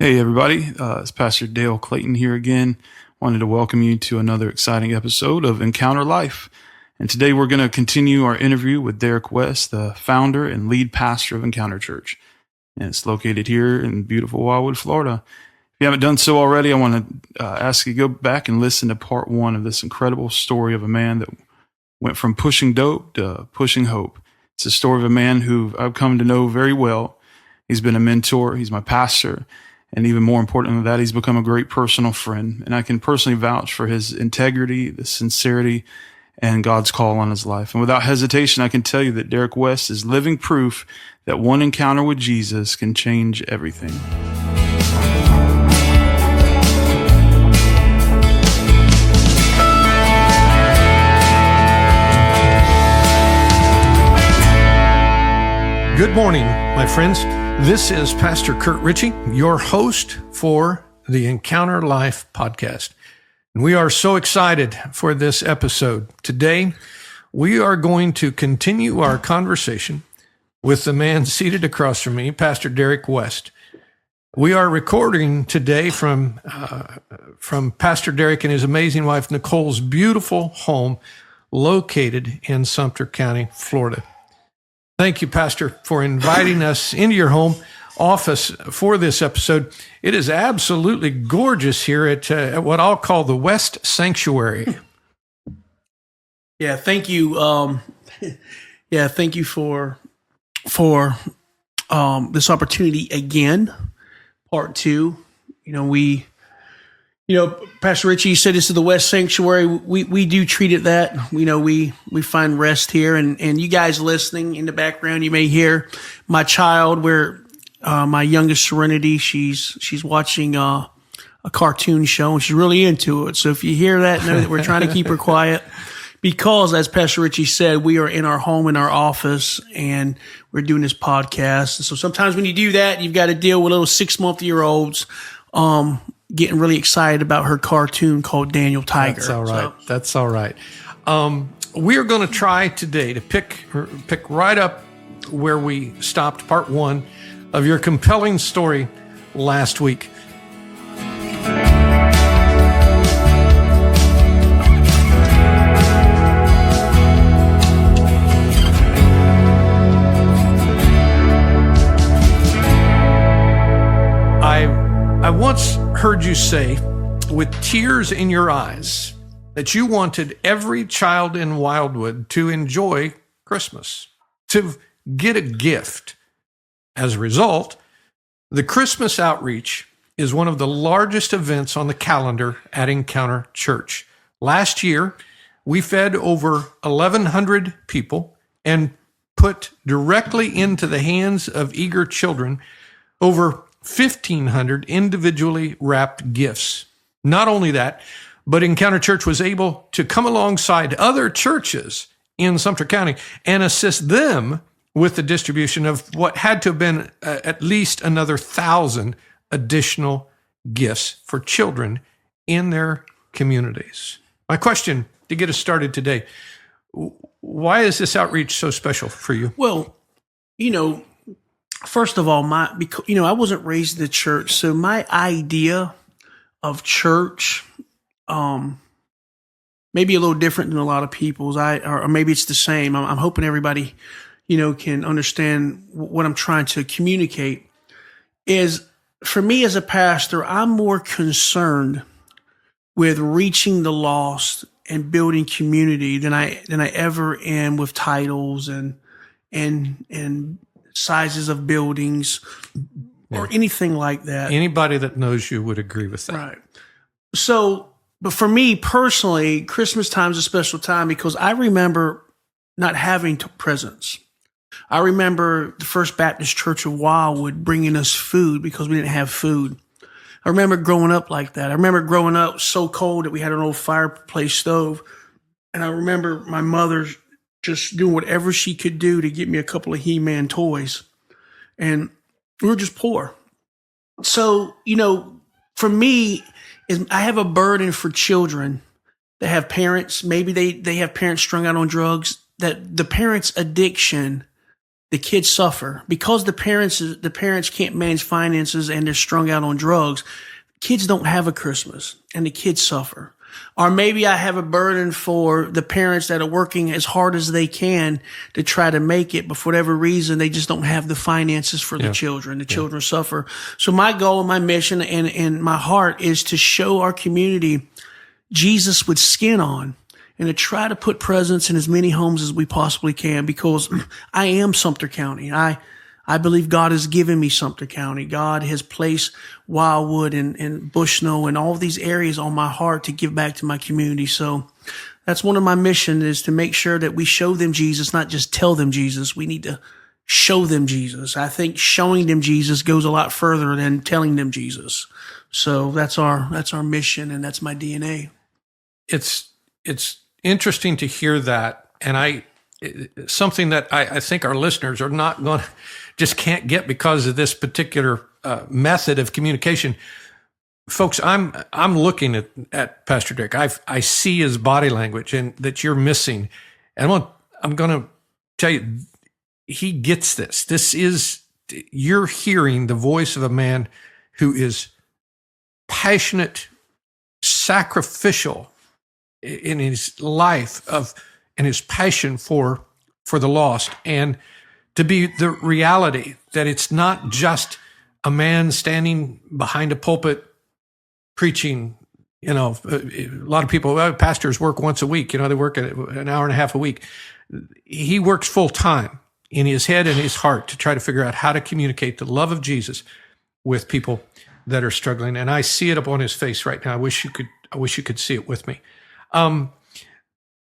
Hey everybody, it's Pastor Dale Clayton here again. Wanted to welcome you to another exciting episode of Encounter Life. And today we're going to continue our interview with Derrick West, the founder and lead pastor of Encounter Church. And it's located here in beautiful Wildwood, Florida. If you haven't done so already, I want to ask you to go back and listen to part one of this incredible story of a man that went from pushing dope to pushing hope. It's a story of a man who I've come to know very well. He's been a mentor. He's my pastor. And even more important than that, he's become a great personal friend. And I can personally vouch for his integrity, the sincerity, and God's call on his life. And without hesitation, I can tell you that Derrick West is living proof that one encounter with Jesus can change everything. Good morning, my friends. This is Pastor Kurt Ritchie, your host for the Encounter Life podcast. And we are so excited for this episode. Today, we are going to continue our conversation with the man seated across from me, Pastor Derrick West. We are recording today from Pastor Derrick and his amazing wife, Nicole's beautiful home located in Sumter County, Florida. Thank you, Pastor, for inviting us into your home office for this episode. It is absolutely gorgeous here at what I'll call the West Sanctuary. Yeah, thank you. Thank you for this opportunity again. Part two. Pastor Ritchie said this is the West Sanctuary. We do treat it that. We find rest here, and you guys listening in the background, you may hear my child, my youngest Serenity, she's watching a cartoon show, and she's really into it. So if you hear that, know that we're trying to keep her quiet, because as Pastor Ritchie said, we are in our home, in our office, and we're doing this podcast. And so sometimes when you do that, you've got to deal with little 6-month-year-olds, getting really excited about her cartoon called Daniel Tiger. That's all right. That's all right. We're going to try today to pick right up where we stopped, part one of your compelling story last week. I once heard you say, with tears in your eyes, that you wanted every child in Wildwood to enjoy Christmas, to get a gift. As a result, the Christmas outreach is one of the largest events on the calendar at Encounter Church. Last year, we fed over 1,100 people and put directly into the hands of eager children over 1,500 individually wrapped gifts. Not only that, but Encounter Church was able to come alongside other churches in Sumter County and assist them with the distribution of what had to have been at least another 1,000 additional gifts for children in their communities. My question to get us started today, why is this outreach so special for you? Well, first of all, I wasn't raised in the church, so my idea of church, maybe a little different than a lot of people's. Or maybe it's the same. I'm hoping everybody, can understand what I'm trying to communicate. Is for me as a pastor, I'm more concerned with reaching the lost and building community than I ever am with titles and sizes of buildings or anything like that. Anybody that knows you would agree with that. Right. So, but for me personally, Christmas time is a special time because I remember not having presents. I remember the First Baptist Church of Wildwood bringing us food because we didn't have food. I remember growing up like that. I remember growing up so cold that we had an old fireplace stove. And I remember my mother just doing whatever she could do to get me a couple of He-Man toys. And we were just poor. So, for me, I have a burden for children that have parents. Maybe they have parents strung out on drugs, that the parents' addiction the kids suffer because the parents can't manage finances and they're strung out on drugs. Kids don't have a Christmas and the kids suffer. Or maybe I have a burden for the parents that are working as hard as they can to try to make it, but for whatever reason, they just don't have the finances for the children. The children suffer. So my goal, my mission, and my heart is to show our community Jesus with skin on and to try to put presents in as many homes as we possibly can, because I am Sumter County. I believe God has given me Sumter County. God has placed Wildwood and Bushnell and all these areas on my heart to give back to my community. So that's one of my missions, is to make sure that we show them Jesus, not just tell them Jesus. We need to show them Jesus. I think showing them Jesus goes a lot further than telling them Jesus. So that's our mission, and that's my DNA. It's interesting to hear that, and something that I think our listeners are not going to, just can't get because of this particular method of communication. Folks, I'm looking at Pastor Derrick. I see his body language and that you're missing. And I'm going to tell you, he gets this. You're hearing the voice of a man who is passionate, sacrificial in his life and his passion for the lost, and to be the reality that it's not just a man standing behind a pulpit preaching. A lot of people, pastors work once a week. They work an hour and a half a week. He works full time in his head and his heart to try to figure out how to communicate the love of Jesus with people that are struggling. And I see it up on his face right now. I wish you could see it with me. I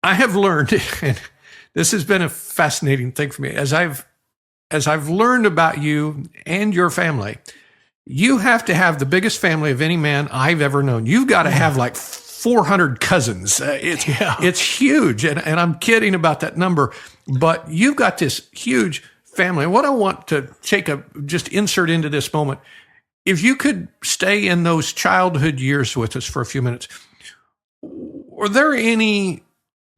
have learned, and this has been a fascinating thing for me, as I've learned about you and your family. You have to have the biggest family of any man I've ever known. You've got to have like 400 cousins. It's huge, and I'm kidding about that number, but you've got this huge family. And what I want to just insert into this moment, if you could stay in those childhood years with us for a few minutes, were there any,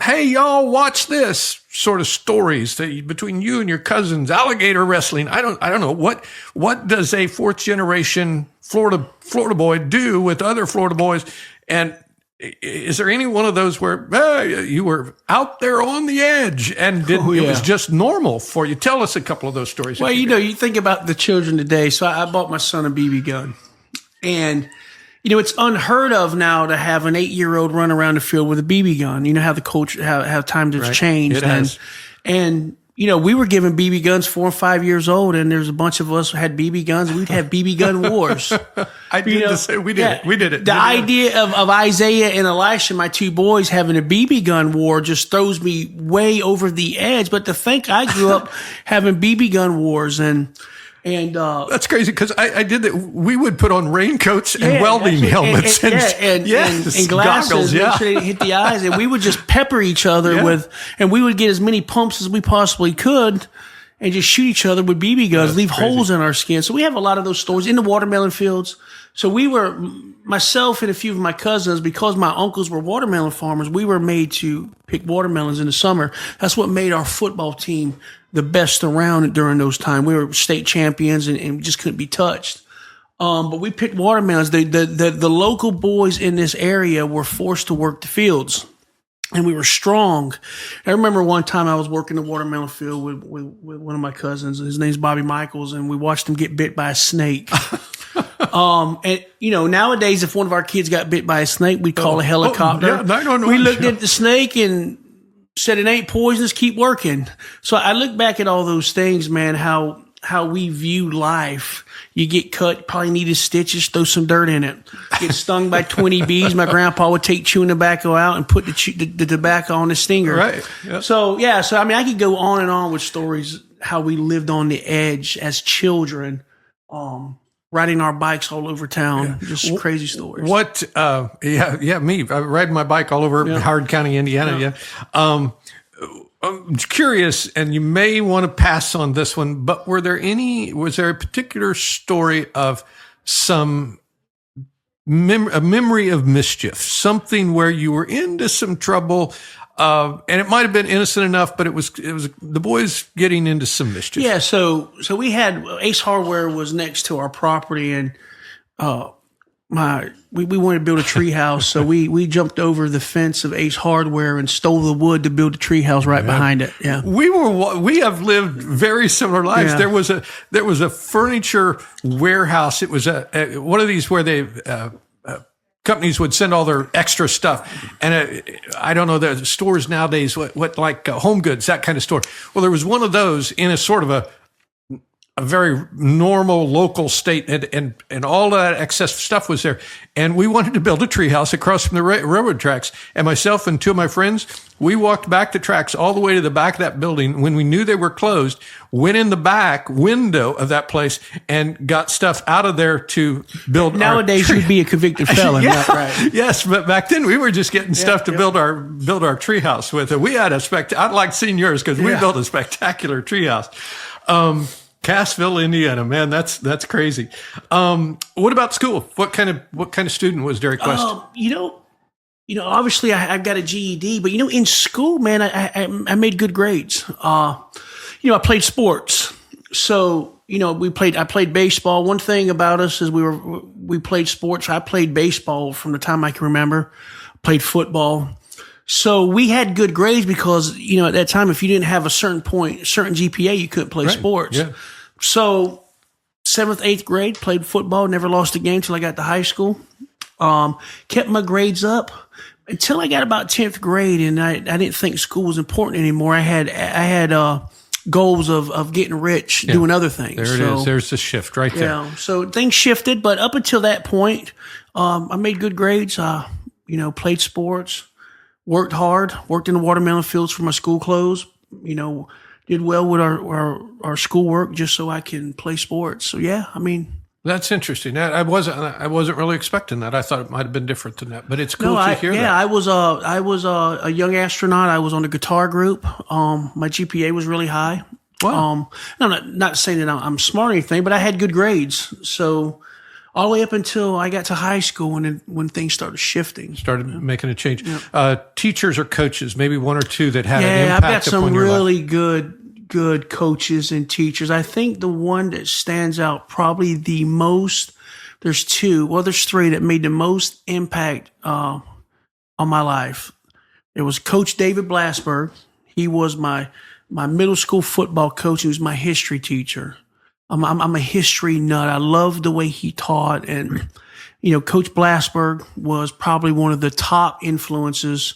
hey, y'all, watch this sort of stories between you and your cousins, alligator wrestling? I don't know. What does a fourth generation Florida boy do with other Florida boys? And is there any one of those where you were out there on the edge and it was just normal for you? Tell us a couple of those stories. Well, you think about the children today. So I bought my son a BB gun, and it's unheard of now to have an 8-year-old run around the field with a BB gun. You know how the culture, how times have changed. It has. And we were given BB guns 4 and 5 years old, and there's a bunch of us who had BB guns. We'd have BB gun wars. I did the same. We did it. The idea of Isaiah and Elisha, my two boys, having a BB gun war just throws me way over the edge. But to think I grew up having BB gun wars, and that's crazy, because I did that. We would put on raincoats and welding helmets and glasses, goggles, make sure they didn't hit the eyes, and we would just pepper each other with, and we would get as many pumps as we possibly could, and just shoot each other with BB guns, leave holes in our skin. So we have a lot of those stories in the watermelon fields. So we were, myself and a few of my cousins, because my uncles were watermelon farmers, we were made to pick watermelons in the summer. That's what made our football team the best around during those times. We were state champions and just couldn't be touched. But we picked watermelons. The local boys in this area were forced to work the fields, and we were strong. I remember one time I was working the watermelon field with one of my cousins. His name's Bobby Michaels, and we watched him get bit by a snake. And nowadays, if one of our kids got bit by a snake, we'd call a helicopter. We looked at the snake and said, it ain't poisonous, keep working. So I look back at all those things, man, how we view life. You get cut, probably needed stitches, throw some dirt in it. Get stung by 20 bees. My grandpa would take chewing tobacco out and put the tobacco on the stinger. Right. Yep. So I could go on and on with stories, how we lived on the edge as children, riding our bikes all over town. Yeah. Just crazy stories. What, me. I ride my bike all over Howard County, Indiana. Yeah. I'm curious, and you may want to pass on this one, but was there a particular story of some a memory of mischief, something where you were into some trouble, and it might have been innocent enough, but it was the boys getting into some mischief. Yeah, so we had Ace Hardware was next to our property, and we wanted to build a tree house, so we jumped over the fence of Ace Hardware and stole the wood to build a tree house right behind it. Yeah, we have lived very similar lives. Yeah. There was a furniture warehouse. It was a one of these where they companies would send all their extra stuff, and I don't know, the stores nowadays what like Home Goods, that kind of store. Well, there was one of those in a sort of a very normal local state, and all that excess stuff was there. And we wanted to build a treehouse across from the railroad tracks. And myself and two of my friends, we walked back the tracks all the way to the back of that building. When we knew they were closed, went in the back window of that place and got stuff out of there to build. Nowadays, you'd be a convicted felon. Yeah. Right? Yes, but back then we were just getting stuff to build our treehouse with. And we had I'd like seeing yours because we built a spectacular treehouse. Cassville, Indiana, man, that's crazy. What about school? What kind of student was Derrick West? Obviously I've got a GED, but in school, man, I made good grades. I played sports, so I played baseball. One thing about us is we played sports. I played baseball from the time I can remember. Played football. So we had good grades because, at that time, if you didn't have a certain GPA, you couldn't play sports. Yeah. So 7th, 8th grade, played football, never lost a game till I got to high school. Kept my grades up until I got about 10th grade, and I didn't think school was important anymore. I had goals of getting rich, doing other things. There it is. There's the shift right there. Yeah. So things shifted, but up until that point, I made good grades. Played sports. Worked hard, worked in the watermelon fields for my school clothes, did well with our schoolwork just so I can play sports. So, That's interesting. I wasn't really expecting that. I thought it might have been different than that, but it's cool to hear that. Yeah, I was a young astronaut. I was on the guitar group. My GPA was really high. Wow. I'm not saying that I'm smart or anything, but I had good grades. So all the way up until I got to high school, and then when things started shifting. Started making a change. Yeah. Teachers or coaches, maybe one or two that had an I've impact got some upon your really life. good coaches and teachers. I think the one that stands out probably the most, there's three that made the most impact on my life. It was Coach David Blasberg. He was my middle school football coach. He was my history teacher. I'm a history nut. I love the way he taught. And, Coach Blasberg was probably one of the top influences.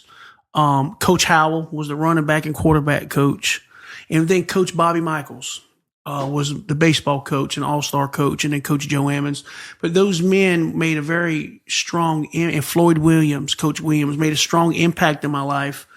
Coach Howell was the running back and quarterback coach. And then Coach Bobby Michaels was the baseball coach and all-star coach. And then Coach Joe Emmons. But those men made a very strong, and Floyd Williams, Coach Williams, made a strong impact in my life.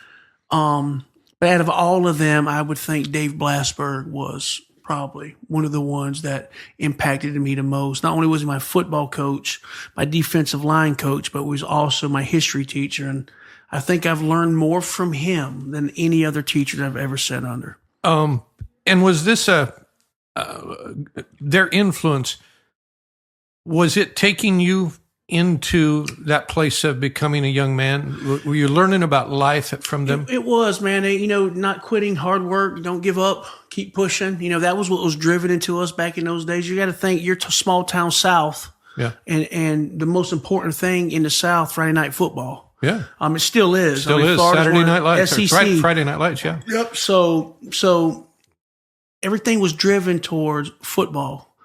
But out of all of them, I would think Dave Blasberg was probably one of the ones that impacted me the most. Not only was he my football coach, my defensive line coach, but was also my history teacher. And I think I've learned more from him than any other teacher that I've ever sat under. And was this their influence, was it taking you into that place of becoming a young man? Were you learning about life from them? It was, man. Not quitting, hard work, don't give up, keep pushing. That was what was driven into us back in those days. You got to think, you're small town South. Yeah. And the most important thing in the South, Friday night football. Yeah. It still is. Still is. Saturday Night Lights. SEC. Right, Friday Night Lights, yeah. Yep. So everything was driven towards football.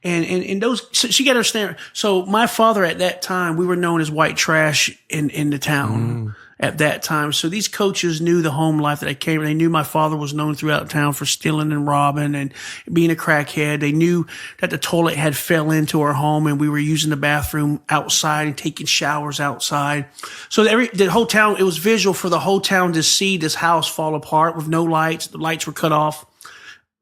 And those, so you got to understand. So my father at that time, we were known as white trash in the town at that time. So these coaches knew the home life that I came. They knew my father was known throughout town for stealing and robbing and being a crackhead. They knew that the toilet had fell into our home and we were using the bathroom outside and taking showers outside. So the whole town, it was visual for the whole town to see this house fall apart with no lights. The lights were cut off.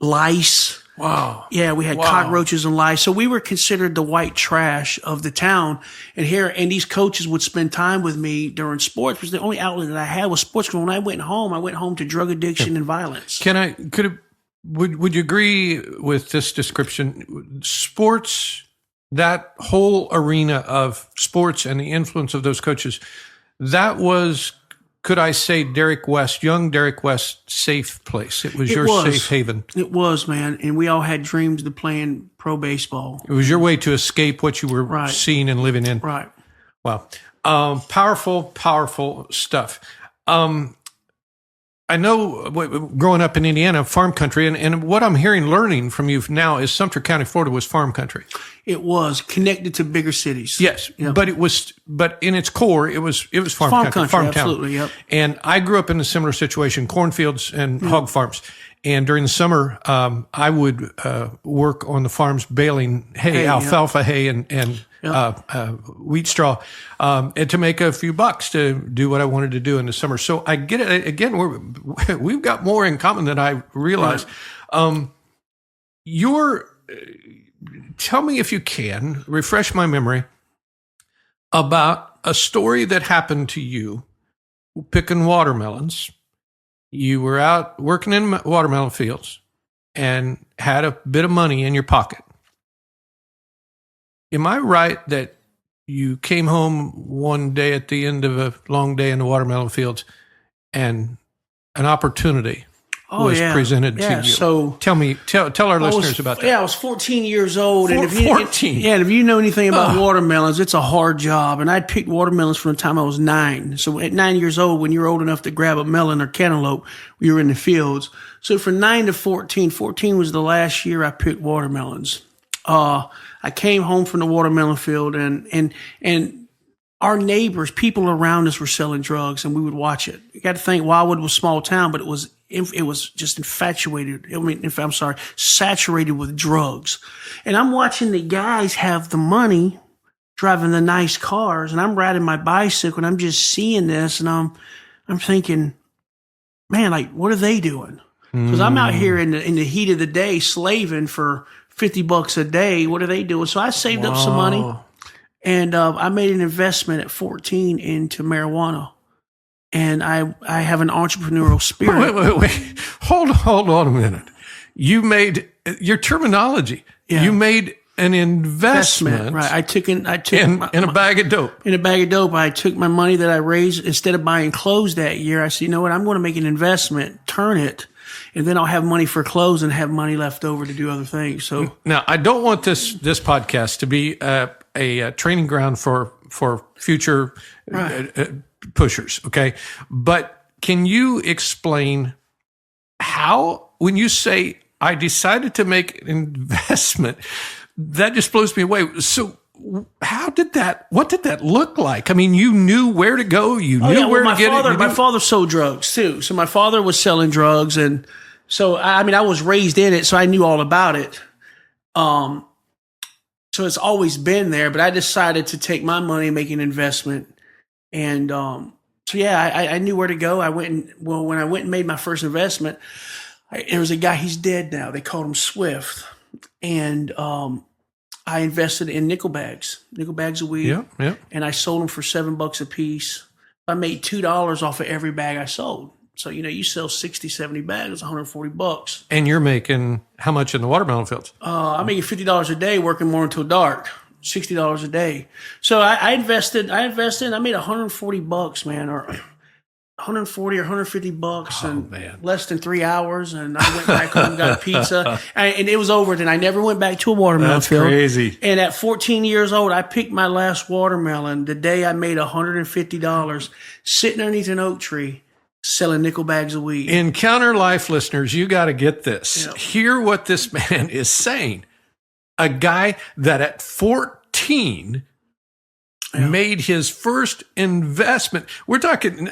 Lice. Wow. Yeah, we had cockroaches and lice. So we were considered the white trash of the town. And these coaches would spend time with me during sports, because the only outlet that I had was sports. When I went home to drug addiction and violence. Would you agree with this description? Sports that whole arena of sports and the influence of those coaches, that was, could I say, young Derrick West's safe place. It was safe haven. It was, man. And we all had dreams of playing pro baseball. It was your way to escape what you were seeing and living in. Right. Wow. Powerful stuff. I know growing up in Indiana, farm country, and what I'm learning from you now is Sumter County, Florida was farm country. It was connected to bigger cities. Yes, yeah. But in its core, it was farm country, farm absolutely, town. Yep. And I grew up in a similar situation, cornfields and hog farms. And during the summer, I would work on the farms baling hay, alfalfa hay, and wheat straw, and to make a few bucks to do what I wanted to do in the summer. So I get it. Again, we've got more in common than I realized. Right. Tell me, if you can, refresh my memory about a story that happened to you picking watermelons. You were out working in watermelon fields and had a bit of money in your pocket. Am I right that you came home one day at the end of a long day in the watermelon fields and an opportunity was presented to you? So tell our listeners about that. Yeah, I was 14 years old. And if you know anything about watermelons, it's a hard job. And I'd picked watermelons from the time I was 9. So at 9 years old, when you're old enough to grab a melon or cantaloupe, we were in the fields. So from 9 to 14 was the last year I picked watermelons. I came home from the watermelon field and our neighbors, people around us were selling drugs and we would watch it. You got to think Wildwood was a small town, but it was just saturated with drugs. And I'm watching the guys have the money, driving the nice cars, and I'm riding my bicycle and I'm just seeing this and I'm thinking, man, like, what are they doing? Because I'm out here in the heat of the day slaving for $50 a day. What are they doing? So I saved up some money and I made an investment at 14 into marijuana. And I have an entrepreneurial spirit. Wait. Hold on a minute. You made your terminology. Yeah. You made an investment. Right. I took in a bag of dope. In a bag of dope. I took my money that I raised. Instead of buying clothes that year, I said, you know what? I'm going to make an investment, turn it, and then I'll have money for clothes and have money left over to do other things. So now I don't want this podcast to be a training ground for future pushers. Okay. But can you explain how, when you say I decided to make an investment, that just blows me away. So what did that look like? I mean, you knew where to go. You knew where to get it. My father sold drugs too. So my father was selling drugs. And so, I was raised in it. So I knew all about it. So it's always been there, but I decided to take my money and make an investment. And, I knew where to go. When I went and made my first investment, there was a guy, he's dead now. They called him Swift. And, I invested in nickel bags of weed. Yeah. And I sold them for $7 a piece. I made $2 off of every bag I sold. So, you sell 60, 70 bags, $140. And you're making how much in the watermelon fields? I'm making $50 a day working more until dark, $60 a day. So I invested, I made $140, man, or 140 or $150 in less than 3 hours. And I went back home and got a pizza and it was over. Then I never went back to a watermelon field. That's crazy. And at 14 years old, I picked my last watermelon the day I made $150 sitting underneath an oak tree selling nickel bags of weed. Encounter Life listeners, you got to get this. Yeah. Hear what this man is saying. A guy that at 14 made his first investment. We're talking,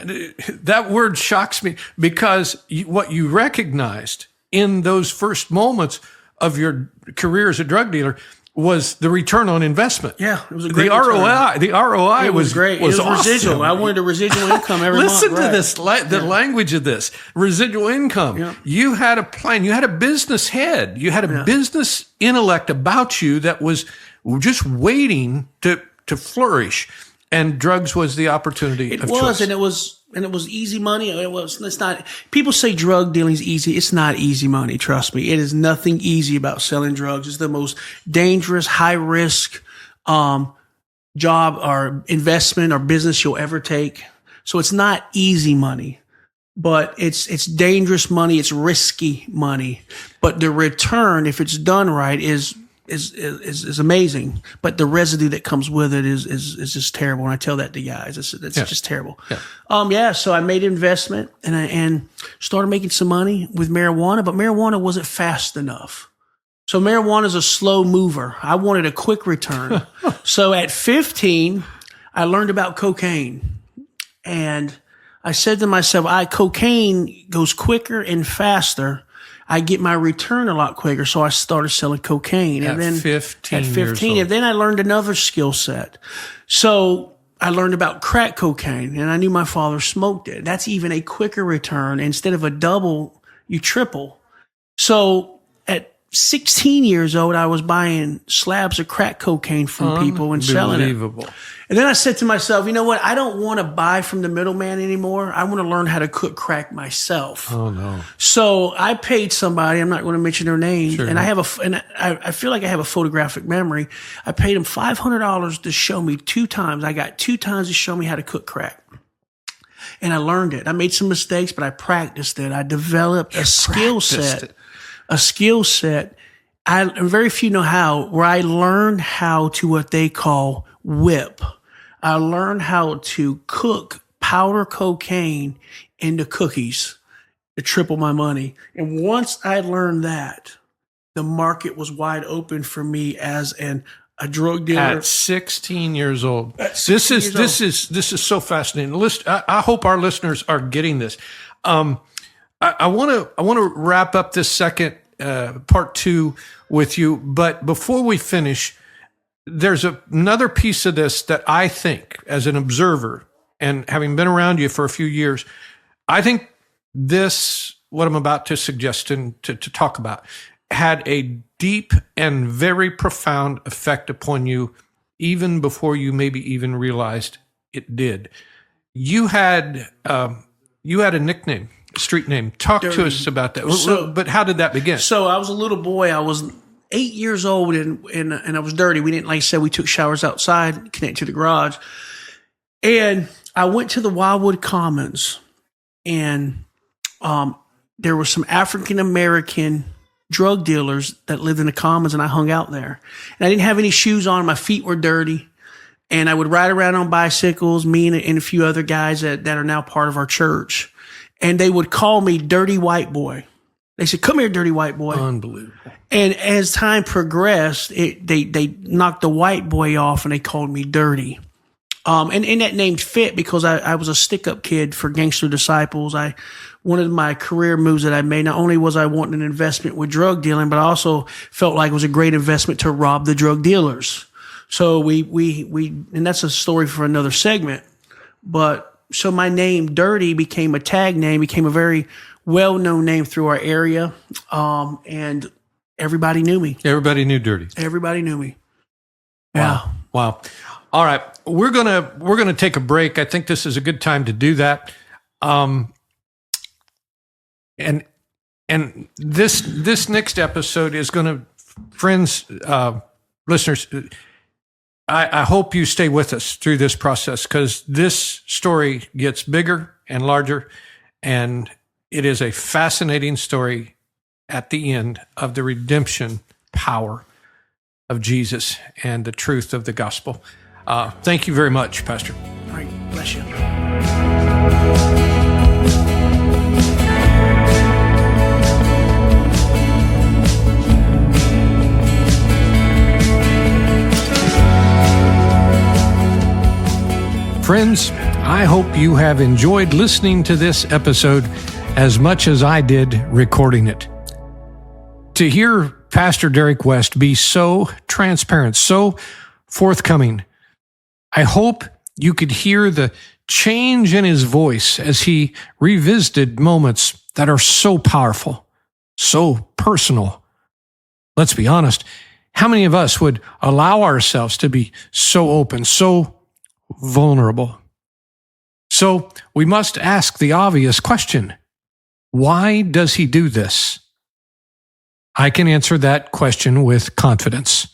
that word shocks me because what you recognized in those first moments of your career as a drug dealer was the return on investment. Yeah, it was a great ROI. The ROI was great. Was it was awesome. residual. I wanted a residual income every Listen month. to this, the language of this residual income. Yeah. You had a plan. You had a business head. You had a business intellect about you that was just waiting to flourish. And drugs was the opportunity. It was, and it was easy money. It's not. People say drug dealing is easy. It's not easy money. Trust me. It is nothing easy about selling drugs. It's the most dangerous, high risk job or investment or business you'll ever take. So it's not easy money, but it's dangerous money. It's risky money, but the return, if it's done right, is amazing. But the residue that comes with it is just terrible. And I tell that to guys, it's just terrible. Yeah. So I made an investment and started making some money with marijuana, but marijuana wasn't fast enough. So marijuana is a slow mover. I wanted a quick return. So at 15, I learned about cocaine. And I said to myself, cocaine goes quicker and faster. I get my return a lot quicker. So I started selling cocaine. At 15 years old. And then I learned another skill set. So I learned about crack cocaine, and I knew my father smoked it. That's even a quicker return. Instead of a double, you triple. So at 16 years old, I was buying slabs of crack cocaine from people and selling it. Unbelievable. And then I said to myself, you know what? I don't want to buy from the middleman anymore. I want to learn how to cook crack myself. Oh, no. So I paid somebody, I'm not going to mention their name, Sure. and I feel like I have a photographic memory. I paid him $500 to show me 2 times. I got 2 times to show me how to cook crack. And I learned it. I made some mistakes, but I practiced it. I developed a skill set. Very few know how, where I learned how to what they call whip. I learned how to cook powder cocaine into cookies to triple my money. And once I learned that, the market was wide open for me as a drug dealer. At 16 years old. This is so fascinating. I hope our listeners are getting this. I want to wrap up this second part 2 with you, but before we finish, there's another piece of this that I think, as an observer and having been around you for a few years, I think what I'm about to suggest and to talk about, had a deep and very profound effect upon you, even before you maybe even realized it did. You had a nickname, a street name. Talk to us about that. But how did that begin? So I was a little boy. I was 8 years old and I was dirty. We didn't, like I said, we took showers outside, connected to the garage. And I went to the Wildwood Commons, and there were some African-American drug dealers that lived in the Commons, and I hung out there. And I didn't have any shoes on. My feet were dirty. And I would ride around on bicycles, me and a few other guys that are now part of our church. And they would call me Dirty White Boy. They said, "Come here, dirty white boy." Unbelievable. And as time progressed, they knocked the white boy off and they called me Dirty. And that name fit because I was a stick-up kid for Gangster Disciples. One of my career moves that I made, not only was I wanting an investment with drug dealing, but I also felt like it was a great investment to rob the drug dealers. So we and that's a story for another segment. But so my name, Dirty, became a tag name, became a very well-known name through our area, and everybody knew me. Everybody knew Dirty. Everybody knew me. Yeah. Wow. All right, we're gonna take a break. I think this is a good time to do that. And this next episode is going to, friends, listeners, I hope you stay with us through this process, because this story gets bigger and larger, and it is a fascinating story at the end of the redemption power of Jesus and the truth of the gospel. Thank you very much, Pastor. All right, bless you. Friends, I hope you have enjoyed listening to this episode as much as I did recording it. To hear Pastor Derrick West be so transparent, so forthcoming, I hope you could hear the change in his voice as he revisited moments that are so powerful, so personal. Let's be honest, how many of us would allow ourselves to be so open, so vulnerable? So we must ask the obvious question: why does he do this? I can answer that question with confidence.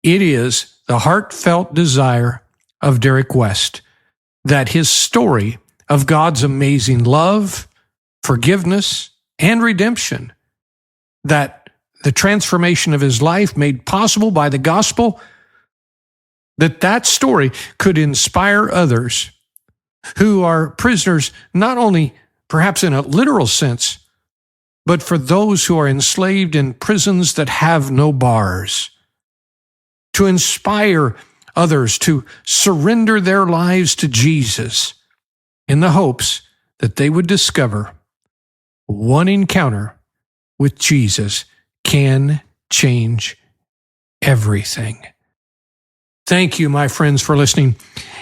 It is the heartfelt desire of Derrick West that his story of God's amazing love, forgiveness, and redemption, that the transformation of his life made possible by the gospel, that story could inspire others who are prisoners, not only perhaps in a literal sense, but for those who are enslaved in prisons that have no bars, to inspire others to surrender their lives to Jesus in the hopes that they would discover one encounter with Jesus can change everything. Thank you, my friends, for listening.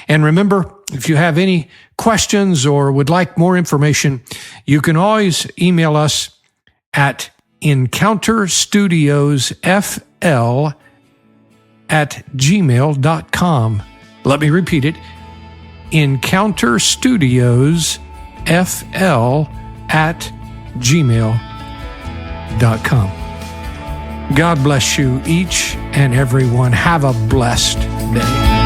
And remember, if you have any questions or would like more information, you can always email us at encounterstudiosfl@gmail.com. Let me repeat it, encounterstudiosfl@gmail.com. God bless you each and every one. Have a blessed day.